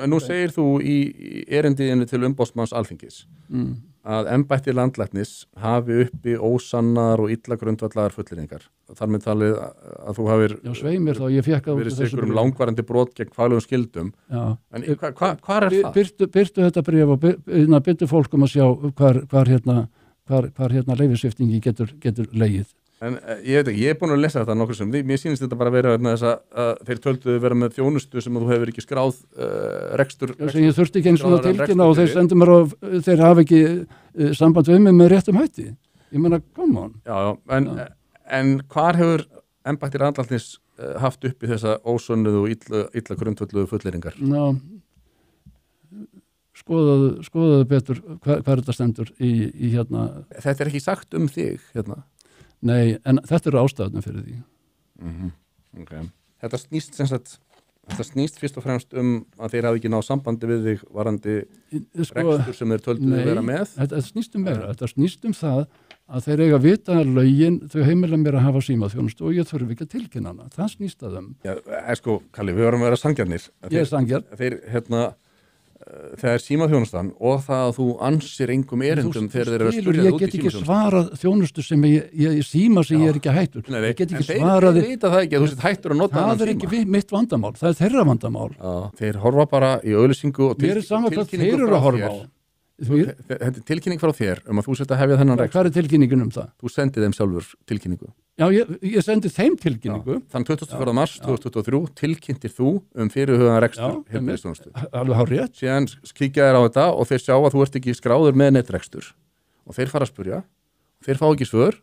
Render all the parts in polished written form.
En nú segir þú í erindiðinu til umboðsmanns Alþingis að embætti landlæknis hafi uppi ósannar og illa grundvallaðar fullyrðingar. Þar með talið að þú hafir verið sigur langvarandi brot gegn faglegum skyldum. Já. En hvar er það? Birtu þetta bréf og byrtu fólk að sjá hvar leyfissviptingi getur legið. En ég veit ekki, ég búin að lesa þetta nokkur sem mér sýnist þetta bara að vera þess að þeir tölduðu vera með þjónustu sem þú hefur ekki skráð rekstur. Sem ég þurfti ekki eins og tilkynna og þeir sendur mér þeir hafa ekki samband við mig með réttum hætti. Ég meina, come on. Já, en hvar hefur embætti landlæknis haft uppi þessa ósönnuðu og illa grundvölluðu fullyrðingar? Já, skoðaðu betur hvað þetta stendur í hérna. Þetta er ekki sagt um þig hérna? Nei, en þetta eru ástæðunum fyrir því. Okay. Þetta snýst fyrst og fremst að þeir hafi ekki náð sambandi við þig varandi rekstur sem þeir tölduðu vera með? Nei, þetta snýst um meira. Þetta snýst um það að þeir eiga að vita að lögin, þau heimila mér að hafa símaþjónustu og ég þurfi ekki að tilkynna hana. Það snýst að þeim. Já, Kalli, við vorum að vera sangjarnir. Ég er sangjarn. Þeir, þegar símaþjónustan og það að þú ansir engum erindum þegar þeir eru að spyrja út í símaþjónustu. Ég get ekki svarað þjónustu sem ég síma sem ég er ekki hættur. Nei, ég get ekki svarað. Þeir vita það ekki að þú sett hættur að nota hann síma. Það er ekki mitt vandamál, það er þeirra vandamál. Já, þeir horfa bara í auglýsingu og mér er saman hvað þeir eru að horfa á. Þetta er tilkynning frá þér að þú sett að hefja þennan rekstur. Hvað er tilkynningin það? Þú sendið þeim sjálfur tilkynningu. Já, ég sendi þeim tilkynningu. Þann 24. mars 2023 tilkynntir þú fyrirhugaðan rekstur heilbrigðisþjónustu. Alveg hárrétt. Síðan kíkja þér á þetta og þeir sjá að þú ert ekki skráður með netrekstur. Og þeir fara að spurja, þeir fá ekki svör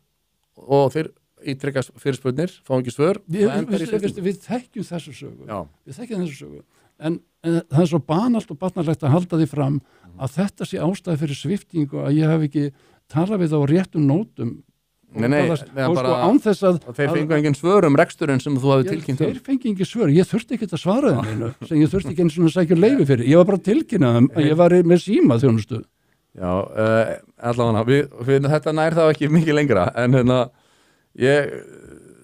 og þeir ítrekka fyrirspurnir, fá ekki svör. Við þekkjum þessu sögu. Já. Við þekkjum þessu sögu. En það er svo banalt og barnalegt að halda því fram að þetta sé ástæði fyrir sviptingu að ég hef ekki talað við á réttum nótum. Nei, bara þeir fengu engin svör reksturinn sem þú hafi tilkynnt. Þeir fengi engin svör, ég þurfti ekki að svara þeim einu, sem ég þurfti ekki eins og sækja leyfi fyrir. Ég var bara tilkynnað að ég var með síma þjónustu. Já, allavega, þetta nær það ekki mikið lengra, en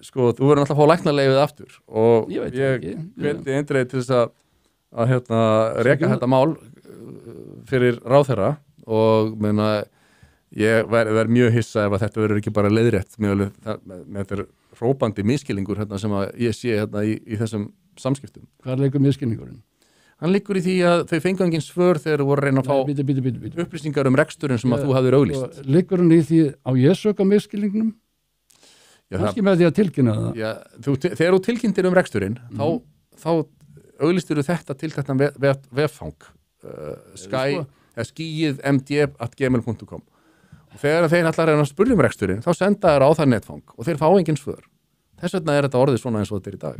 þú verður alltaf að fá læknaleyfið aftur og ég hveti eindreið til þess að reka þetta mál fyrir ráðherra og ég verð mjög hissa ef að þetta verður ekki bara leiðrétt með þetta hrópandi misskilningur sem að ég sé í þessum samskiptum. Hvað leikur misskilningurinn? Hann liggur í því að þau fengu engin svör þegar þú voru að reyna að fá upplýsingar reksturinn sem að þú hafðir auglýst. Liggur hann í því á ég söka misskilningnum? Kannski með því að tilkynna það. Já, þegar þú tilkynntir reksturinn, þá auglýstir þetta til þetta veffang skíið.md@gmail.com og þegar þeir ætla að reyna að spurja reksturinn, þá senda þær á það netfang og þeir fá engin svör. Þess vegna er þetta orðið svona eins og þetta er í dag.